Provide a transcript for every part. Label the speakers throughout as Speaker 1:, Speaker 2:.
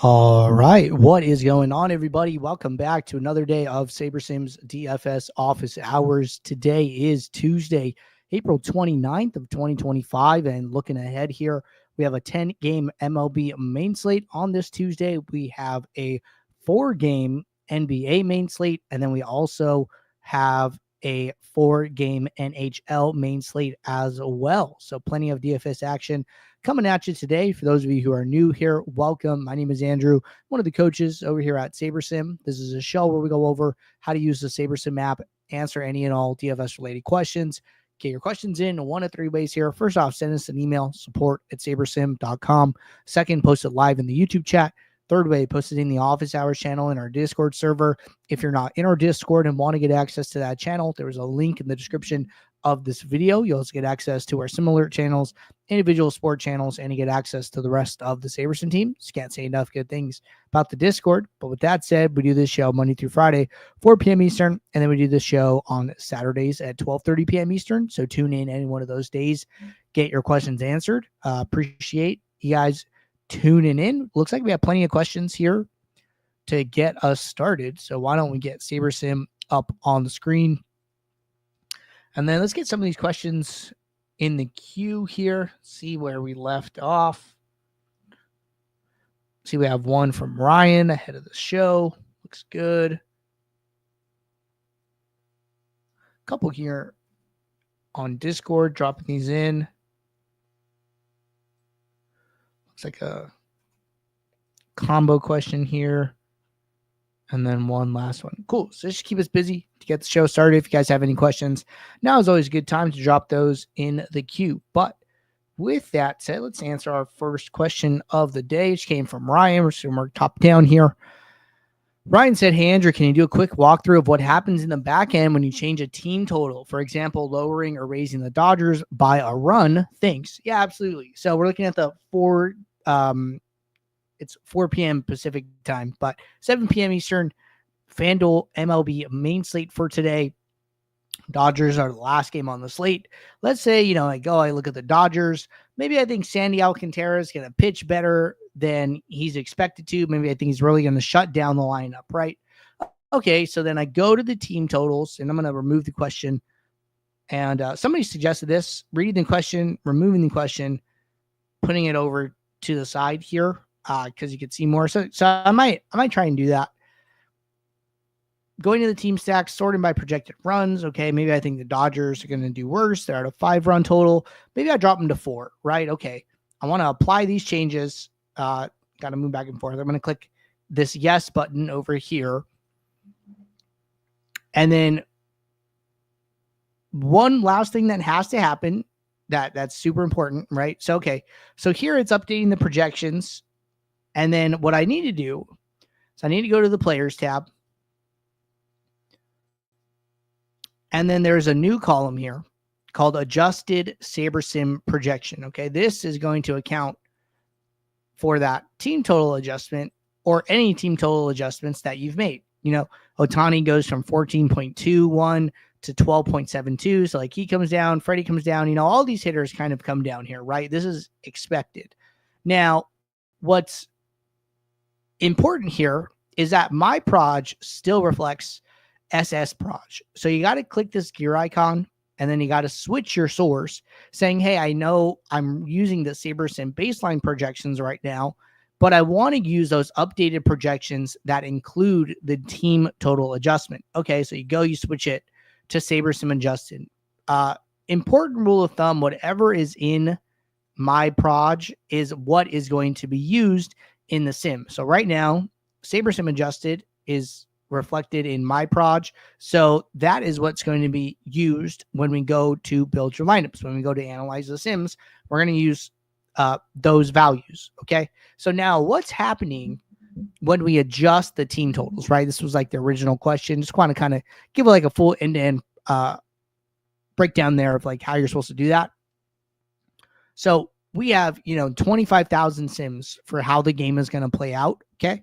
Speaker 1: All right, what is going on, everybody? Welcome back to another day of SaberSim's DFS office hours. Today is Tuesday, April 29th of 2025, and looking ahead here, we have a 10-game MLB main slate. On this Tuesday, we have a 4-game NBA main slate, and then we also have a 4-game NHL main slate as well. So plenty of DFS action coming at you today. For those of you who are new here, welcome. My name is Andrew, one of the coaches over here at SaberSim. This is a show where we go over how to use the SaberSim app, answer any and all DFS related questions. Get your questions in one of three ways here. First off, send us an email, support@sabersim.com. Second, post it live in the YouTube chat. Third way, post it in the office hours channel in our Discord server. If you're not in our Discord and want to get access to that channel, there is a link in the description of this video. You'll also get access to our similar channels, individual sport channels, and you get access to the rest of the SaberSim team. Just can't say enough good things about the Discord. But with that said, we do this show Monday through Friday, 4 p.m. Eastern, and then we do this show on Saturdays at 12:30 p.m. Eastern. So tune in any one of those days, get your questions answered. Appreciate you guys tuning in. Looks like we have plenty of questions here to get us started. So why don't we get SaberSim up on the screen? And then let's get some of these questions in the queue here. See where we left off. See, we have one from Ryan ahead of the show. Looks good. A couple here on Discord dropping these in. Looks like a combo question here. And then one last one. Cool. So just keep us busy to get the show started. If you guys have any questions, now is always a good time to drop those in the queue. But with that said, let's answer our first question of the day, which came from Ryan. We're top down here. Ryan said, "Hey, Andrew, can you do a quick walkthrough of what happens in the back end when you change a team total? For example, lowering or raising the Dodgers by a run? Thanks." Yeah, absolutely. So we're looking at the it's 4 p.m. Pacific time, but 7 p.m. Eastern, FanDuel MLB main slate for today. Dodgers are the last game on the slate. Let's say, I look at the Dodgers. Maybe I think Sandy Alcantara is going to pitch better than he's expected to. Maybe I think he's really going to shut down the lineup, right? Okay, so then I go to the team totals, and I'm going to remove the question. And somebody suggested this, reading the question, removing the question, putting it over to the side here. Because you could see more. So I might try and do that. Going to the team stacks, sorting by projected runs. Okay, maybe I think the Dodgers are going to do worse. They're at a 5-run total. Maybe I drop them to 4, right? Okay, I want to apply these changes. Got to move back and forth. I'm going to click this yes button over here. And then one last thing that has to happen that's super important, right? So, okay, so here it's updating the projections. And then what I need to do is I need to go to the Players tab. And then there's a new column here called Adjusted SaberSim Projection. Okay, this is going to account for that team total adjustment or any team total adjustments that you've made. Ohtani goes from 14.21 to 12.72. So like he comes down, Freddie comes down, all these hitters kind of come down here, right? This is expected. Now, what's important here is that my proj still reflects SS proj. So you got to click this gear icon and then you got to switch your source saying, hey, I know I'm using the SaberSim baseline projections right now, but I want to use those updated projections that include the team total adjustment. Okay, so you switch it to SaberSim adjusted. Important rule of thumb, whatever is in my proj is what is going to be used in the sim. So right now, SaberSim adjusted is reflected in my proj. So that is what's going to be used when we go to build your lineups. When we go to analyze the sims, we're going to use those values. Okay. So now what's happening when we adjust the team totals, right? This was like the original question. Just want to kind of give like a full end-to-end breakdown there of like how you're supposed to do that. So we have, 25,000 sims for how the game is going to play out. Okay.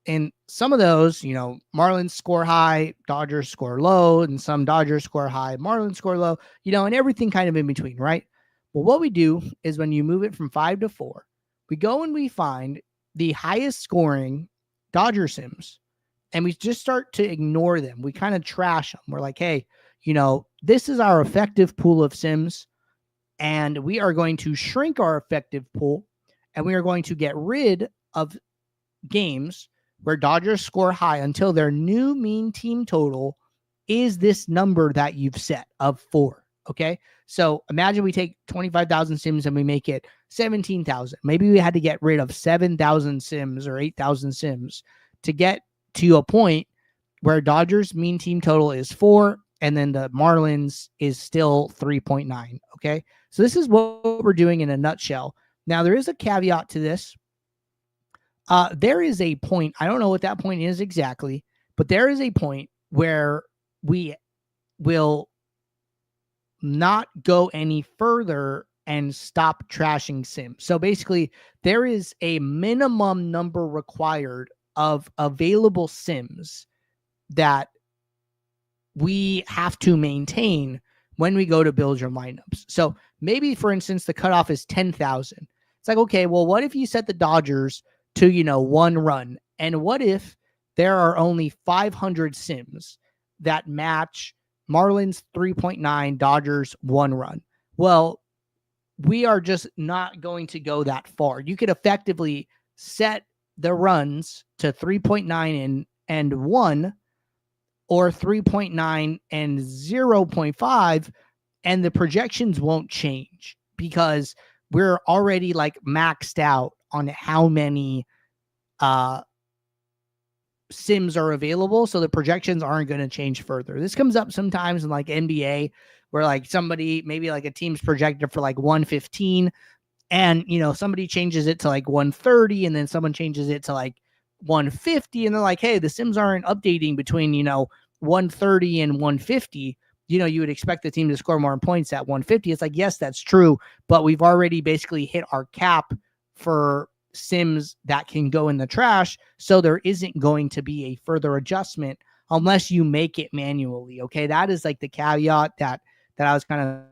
Speaker 1: And some of those, Marlins score high, Dodgers score low, and some Dodgers score high, Marlins score low, and everything kind of in between, right? Well, what we do is when you move it from 5 to 4, we go and we find the highest scoring Dodger sims and we just start to ignore them. We kind of trash them. We're like, hey, this is our effective pool of sims, and we are going to shrink our effective pool, and we are going to get rid of games where Dodgers score high until their new mean team total is this number that you've set of 4. Okay. So imagine we take 25,000 sims and we make it 17,000. Maybe we had to get rid of 7,000 sims or 8,000 sims to get to a point where Dodgers mean team total is 4 and then the Marlins is still 3.9. Okay. So this is what we're doing in a nutshell. Now there is a caveat to this. There is a point, I don't know what that point is exactly, but there is a point where we will not go any further and stop trashing sims. So basically, there is a minimum number required of available sims that we have to maintain when we go to build your lineups. So maybe, for instance, the cutoff is 10,000. It's like, okay, well, what if you set the Dodgers to, 1 run? And what if there are only 500 sims that match Marlins 3.9, Dodgers 1 run? Well, we are just not going to go that far. You could effectively set the runs to 3.9 and 1, or 3.9 and 0.5, and the projections won't change because we're already like maxed out on how many sims are available. So the projections aren't going to change further. This comes up sometimes in like NBA where like somebody, maybe like a team's projected for like 115 and, somebody changes it to like 130 and then someone changes it to like 150 and they're like, hey, the sims aren't updating between, 130 and 150. You would expect the team to score more points at 150. It's like, yes, that's true, but we've already basically hit our cap for sims that can go in the trash. So there isn't going to be a further adjustment unless you make it manually. Okay. That is like the caveat that I was kind of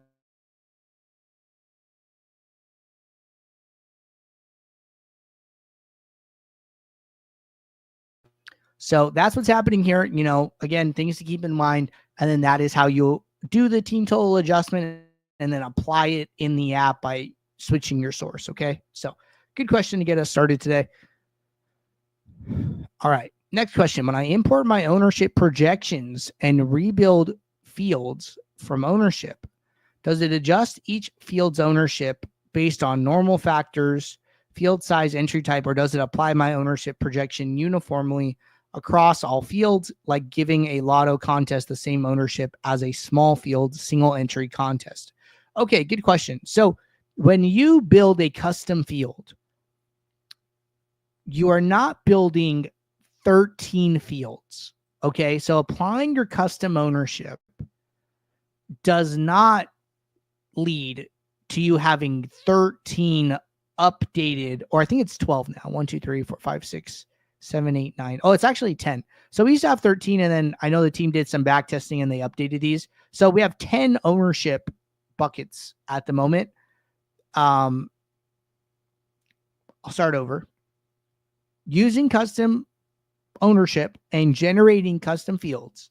Speaker 1: So that's what's happening here. Again, things to keep in mind. And then that is how you do the team total adjustment and then apply it in the app by switching your source. Okay. So good question to get us started today. All right. Next question. When I import my ownership projections and rebuild fields from ownership, does it adjust each field's ownership based on normal factors, field size, entry type, or does it apply my ownership projection uniformly across all fields, like giving a lotto contest the same ownership as a small field single entry contest? Okay, good question. So when you build a custom field, you are not building 13 fields. Okay, so applying your custom ownership does not lead to you having 13 updated, or I think it's 12 now. 1, 2, 3, 4, 5, 6, 7, 8, 9. Oh, it's actually 10. So we used to have 13, and then I know the team did some back testing and they updated these. So we have 10 ownership buckets at the moment. I'll start over. Using custom ownership and generating custom fields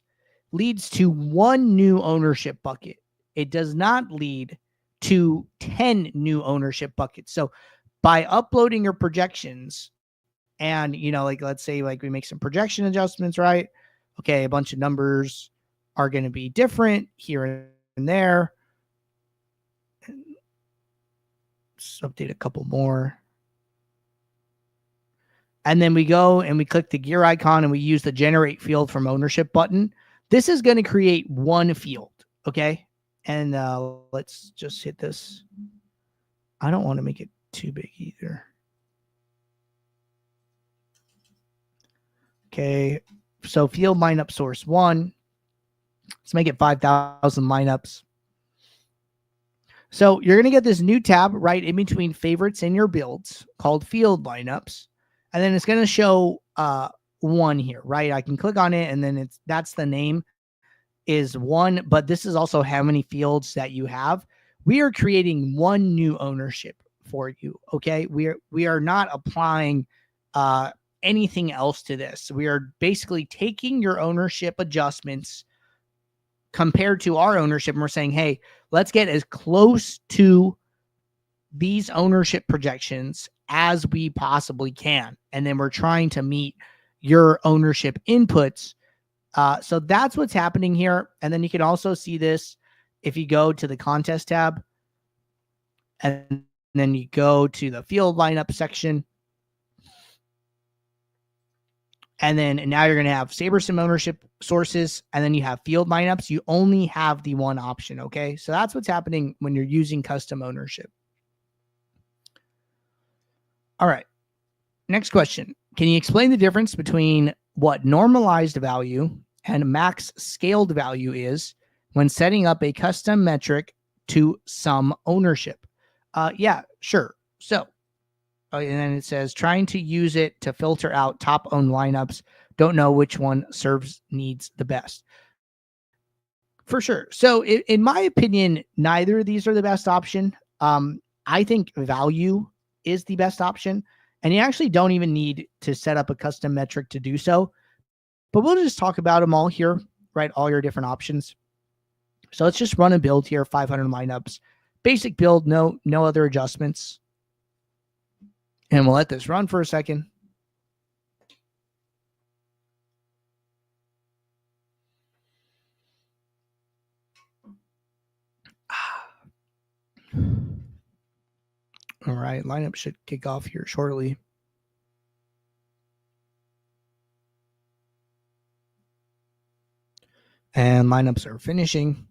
Speaker 1: leads to 1 new ownership bucket. It does not lead to 10 new ownership buckets. So by uploading your projections and, like, let's say like we make some projection adjustments, right? Okay. A bunch of numbers are going to be different here and there. Let's update a couple more. And then we go and we click the gear icon and we use the generate field from ownership button. This is going to create 1 field. Okay. And let's just hit this. I don't want to make it too big either. Okay. So field lineup source 1. Let's make it 5,000 lineups. So you're going to get this new tab right in between favorites and your builds called field lineups. And then it's going to show 1 here, right? I can click on it and then that's the name is 1, but this is also how many fields that you have. We are creating 1 new ownership for you. Okay. We are not applying anything else to this. We are basically taking your ownership adjustments compared to our ownership, and we're saying, hey, let's get as close to these ownership projections as we possibly can. And then we're trying to meet your ownership inputs. So that's what's happening here. And then you can also see this if you go to the contest tab and then you go to the field lineup section. And then now you're going to have SaberSim ownership sources, and then you have field lineups. You only have the one option, okay? So that's what's happening when you're using custom ownership. All right. Next question. Can you explain the difference between what normalized value and max scaled value is when setting up a custom metric to sum ownership? Yeah, sure. So, and then it says trying to use it to filter out top owned lineups. Don't know which one serves needs the best. For sure. So in my opinion, neither of these are the best option. I think value is the best option, and you actually don't even need to set up a custom metric to do so. But we'll just talk about them all here, right? All your different options. So let's just run a build here, 500 lineups. Basic build, no other adjustments. And we'll let this run for a second. All right, lineup should kick off here shortly. And lineups are finishing.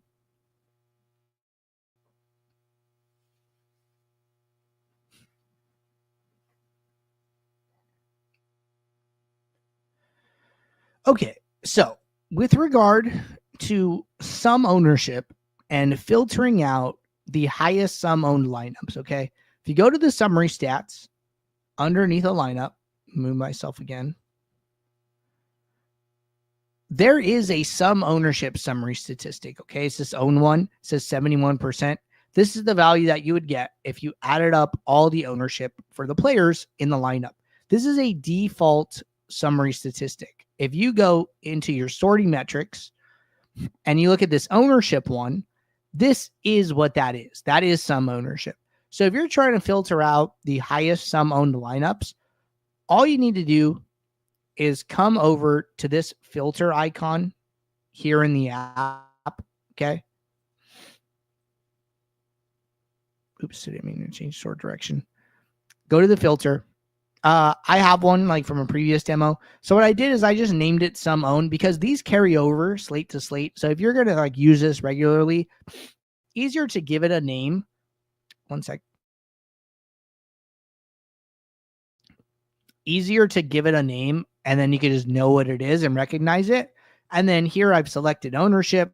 Speaker 1: Okay, so with regard to sum ownership and filtering out the highest sum owned lineups, okay? If you go to the summary stats underneath a lineup, move myself again, there is a sum ownership summary statistic, okay? It's this own one, it says 71%. This is the value that you would get if you added up all the ownership for the players in the lineup. This is a default summary statistic. If you go into your sorting metrics and you look at this ownership one, this is what that is. That is sum ownership. So if you're trying to filter out the highest sum owned lineups, all you need to do is come over to this filter icon here in the app, okay? Oops, I didn't mean to change sort direction. Go to the filter. I have one like from a previous demo. So what I did is I just named it sum owned because these carry over slate to slate. So if you're going to like use this regularly, easier to give it a name. One sec. Easier to give it a name, and then you can just know what it is and recognize it. And then here I've selected ownership.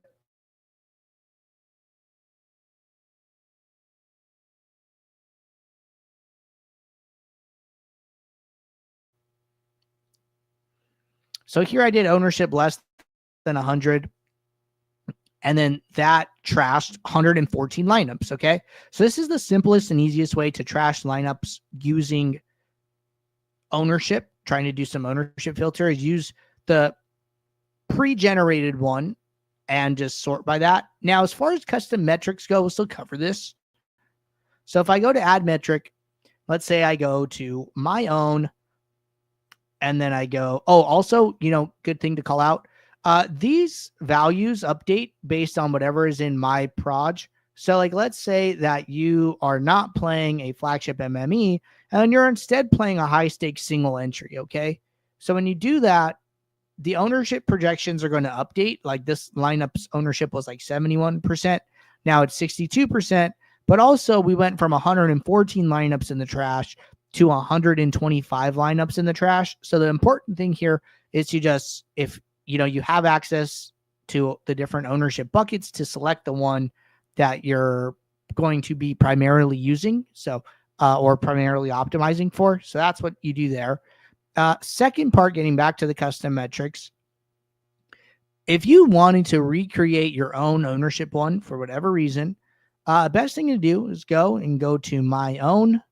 Speaker 1: So here I did ownership less than 100. And then that trashed 114 lineups, okay? So this is the simplest and easiest way to trash lineups using ownership, trying to do some ownership filter, is use the pre-generated one and just sort by that. Now, as far as custom metrics go, we'll still cover this. So if I go to add metric, let's say I go to my own, and then I go, oh, also, good thing to call out. These values update based on whatever is in my proj. So like, let's say that you are not playing a flagship MME and you're instead playing a high stakes single entry. Okay. So when you do that, the ownership projections are going to update. Like this lineup's ownership was like 71%. Now it's 62%, but also we went from 114 lineups in the trash to 125 lineups in the trash. So the important thing here is to just, if you have access to the different ownership buckets, to select the one that you're going to be primarily using. So, or primarily optimizing for. So that's what you do there. Second part, getting back to the custom metrics. If you wanted to recreate your own ownership one for whatever reason, best thing to do is go to my own,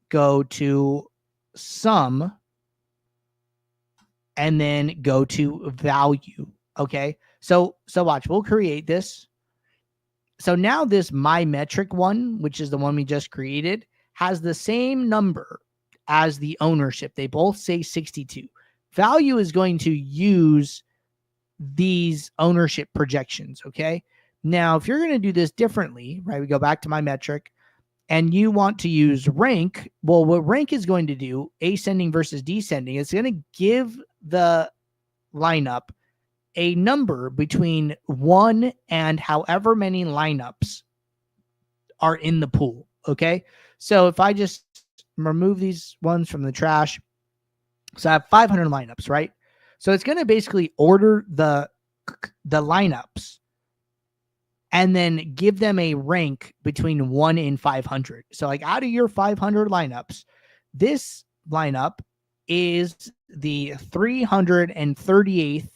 Speaker 1: go to sum, and then go to value. Okay. So watch, we'll create this. So now this my metric one, which is the one we just created, has the same number as the ownership. They both say 62. Value is going to use these ownership projections. Okay. Now, if you're going to do this differently, right, we go back to my metric and you want to use rank. Well, what rank is going to do, ascending versus descending, it's going to give the lineup a number between 1 and however many lineups are in the pool. Okay. So if I just remove these ones from the trash, so I have 500 lineups, right? So it's going to basically order the lineups and then give them a rank between 1 and 500. So like out of your 500 lineups, this lineup is the 338th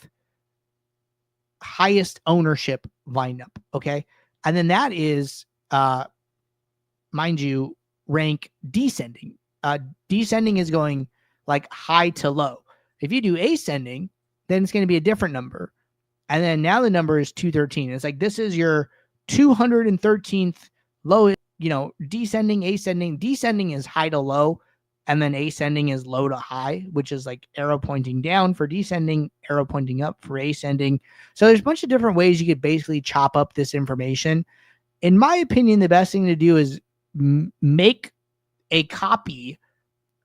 Speaker 1: highest ownership lineup. Okay. And then that is, mind you, rank descending. Descending is going like high to low. If you do ascending, then it's going to be a different number. And then now the number is 213. It's like this is your 213th lowest, descending, ascending. Descending is high to low, and then ascending is low to high, which is like arrow pointing down for descending, arrow pointing up for ascending. So there's a bunch of different ways you could basically chop up this information. In my opinion, the best thing to do is make a copy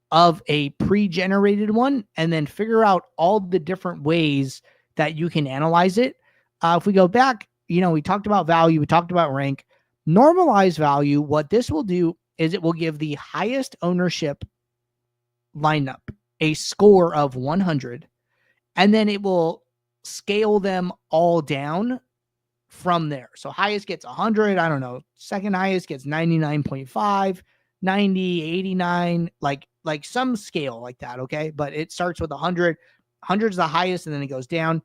Speaker 1: of a pre-generated one and then figure out all the different ways that you can analyze it. If we go back, we talked about value, we talked about rank. Normalized value, what this will do is it will give the highest ownership lineup a score of 100, and then it will scale them all down from there. So highest gets 100, I don't know, second highest gets 99.5, 90, 89, like some scale like that, okay? But it starts with 100. 100 is the highest, and then it goes down.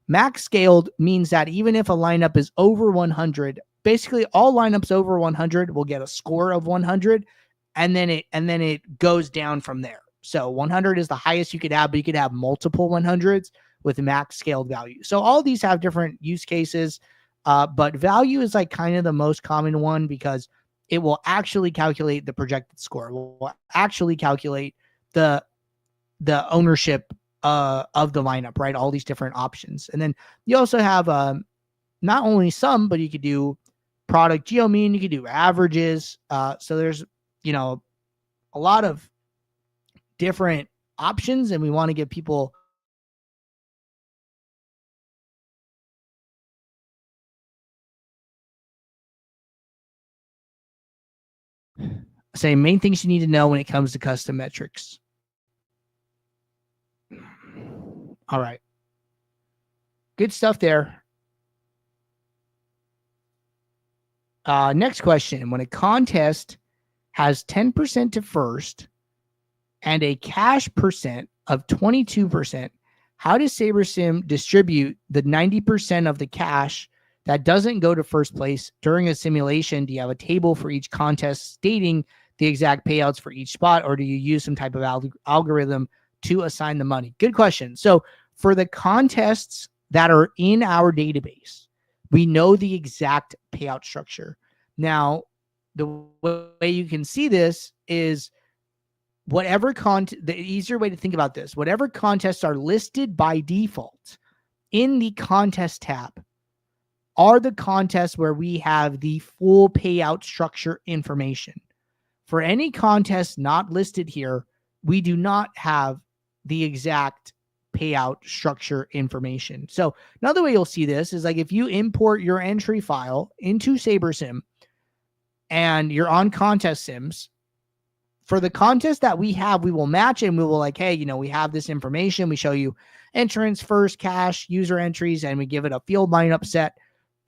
Speaker 1: Max scaled means that even if a lineup is over 100, basically all lineups over 100 will get a score of 100, and then it goes down from there. So 100 is the highest you could have, but you could have multiple 100s with max scaled value. So all these have different use cases, but value is like kind of the most common one because it will actually calculate the projected score. It will actually calculate the ownership of the lineup, right? All these different options. And then you also have not only sum, but you could do product geomean, you could do averages. So there's, a lot of different options, and we want to give people main things you need to know when it comes to custom metrics. All right. Good stuff there. Next question. When a contest has 10% to first and a cash percent of 22%, how does SaberSim distribute the 90% of the cash that doesn't go to first place during a simulation? Do you have a table for each contest stating the exact payouts for each spot, or do you use some type of algorithm to assign the money? Good question. So for the contests that are in our database, we know the exact payout structure. Now, the way you can see this is whatever the easier way to think about this, whatever contests are listed by default in the contest tab are the contests where we have the full payout structure information. For any contest not listed here, we do not have the exact payout structure information. So another way you'll see this is like if you import your entry file into SaberSim and you're on contest sims, for the contest that we have, we will match and we will like, hey, we have this information. We show you entrance, first, cash, user entries, and we give it a field lineup set.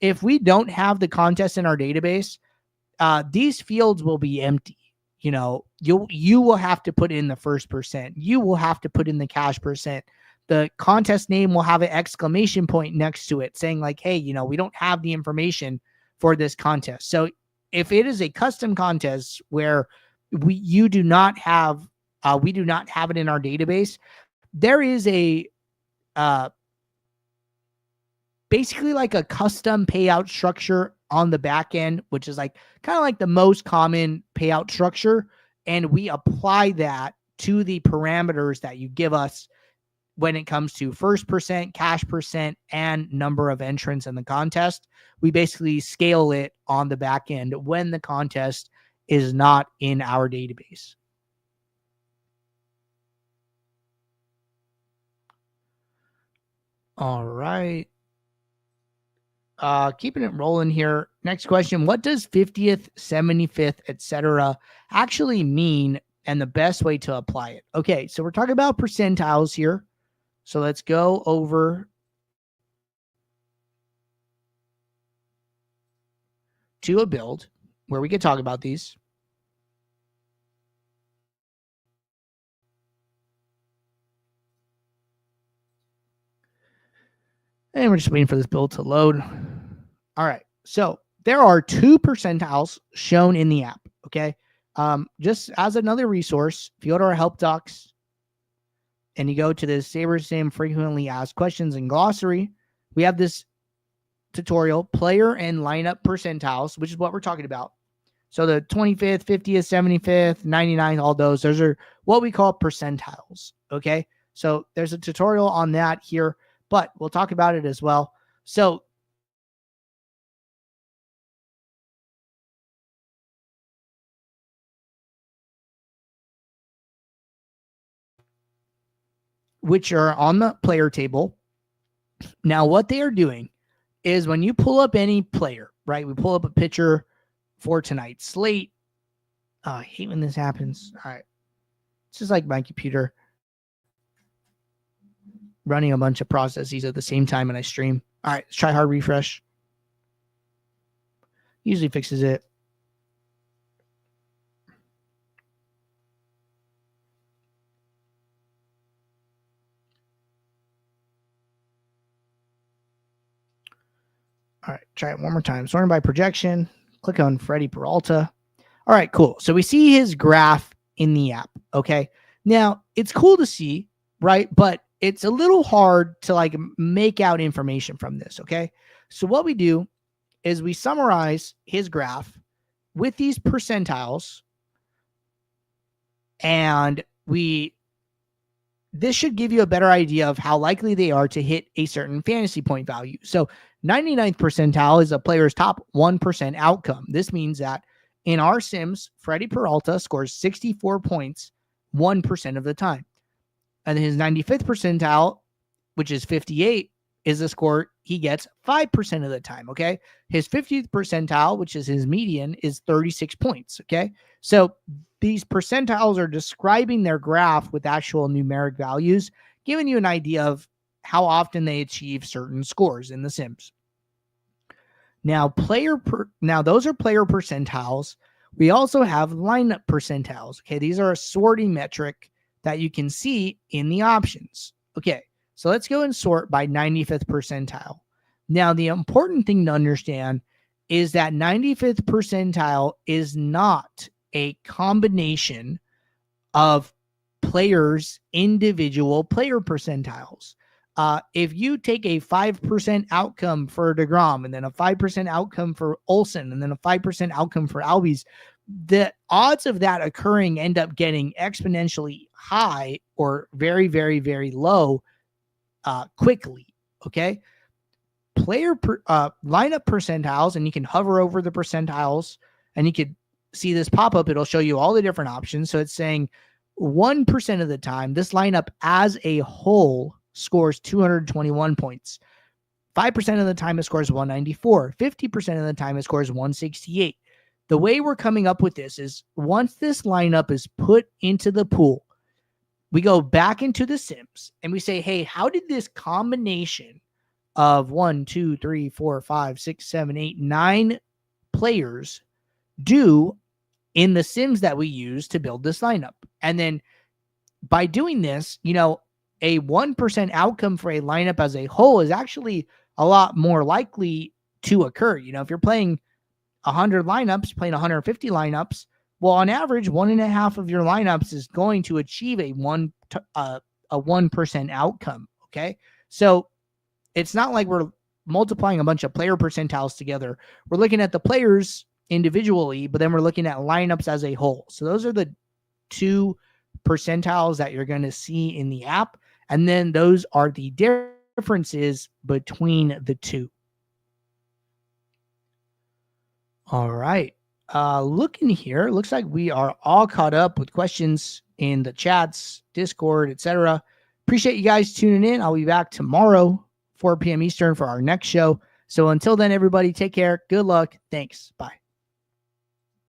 Speaker 1: If we don't have the contest in our database, these fields will be empty. You will have to put in the first percent. You will have to put in the cash percent. The contest name will have an exclamation point next to it saying like, hey, we don't have the information for this contest. So if it is a custom contest where you do not have We do not have it in our database. There is a basically like a custom payout structure on the back end, which is like kind of like the most common payout structure. And we apply that to the parameters that you give us when it comes to first percent, cash percent, and number of entrants in the contest. We basically scale it on the back end when the contest is not in our database. All right. Keeping it rolling here. Next question. What does 50th, 75th, etc. actually mean and the best way to apply it? Okay, so we're talking about percentiles here. So let's go over to a build where we could talk about these. And we're just waiting for this build to load. All right. So there are 2 percentiles shown in the app. Okay. Just as another resource, if you go to our help docs and you go to the SaberSim frequently asked questions and glossary, we have this tutorial, player and lineup percentiles, which is what we're talking about. So the 25th, 50th, 75th, 99th, all those are what we call percentiles. Okay. So there's a tutorial on that here, but we'll talk about it as well. So which are on the player table. Now, what they are doing is when you pull up any player, right? We pull up a picture for tonight's slate. I hate when this happens. All right. It's just like my computer running a bunch of processes at the same time when I stream. All right, let's try hard refresh. Usually fixes it. All right, try it one more time. Sorting by projection. Click on Freddie Peralta. All right, cool. So we see his graph in the app. Okay. Now it's cool to see, right? But it's a little hard to like make out information from this. Okay. So what we do is we summarize his graph with these percentiles, and this should give you a better idea of how likely they are to hit a certain fantasy point value. So 99th percentile is a player's top 1% outcome. This means that in our sims, Freddie Peralta scores 64 points 1% of the time. And his 95th percentile, which is 58, is the score he gets 5% of the time. Okay. His 50th percentile, which is his median, is 36 points. Okay. So these percentiles are describing their graph with actual numeric values, giving you an idea of how often they achieve certain scores in the sims. Now, those are player percentiles. We also have lineup percentiles. Okay. These are a sorting metric that you can see in the options. Okay. So let's go and sort by 95th percentile. Now, the important thing to understand is that 95th percentile is not a combination of players' individual player percentiles. If you take a 5% outcome for DeGrom and then a 5% outcome for Olsen and then a 5% outcome for Albies, the odds of that occurring end up getting exponentially high or very, very, very low quickly. Okay. Lineup percentiles, and you can hover over the percentiles and you could see this pop up. It'll show you all the different options. So it's saying 1% of the time, this lineup as a whole scores 221 points. 5% of the time it scores 194. 50% of the time it scores 168. The way we're coming up with this is once this lineup is put into the pool, we go back into the sims and we say, hey, how did this combination of 1, 2, 3, 4, 5, 6, 7, 8, 9 players do in the sims that we use to build this lineup? And then by doing this, a 1% outcome for a lineup as a whole is actually a lot more likely to occur. If you're playing 100 lineups, playing 150 lineups, Well, on average, 1.5 of your lineups is going to achieve a 1% outcome. Okay. So it's not like we're multiplying a bunch of player percentiles together. We're looking at the players individually, but then we're looking at lineups as a whole. So those are the 2 percentiles that you're going to see in the app. And then those are the differences between the 2. All right. Looking here, looks like we are all caught up with questions in the chats, Discord, etc. Appreciate you guys tuning in. I'll be back tomorrow, 4 p.m. Eastern, for our next show. So until then, everybody, take care. Good luck. Thanks. Bye.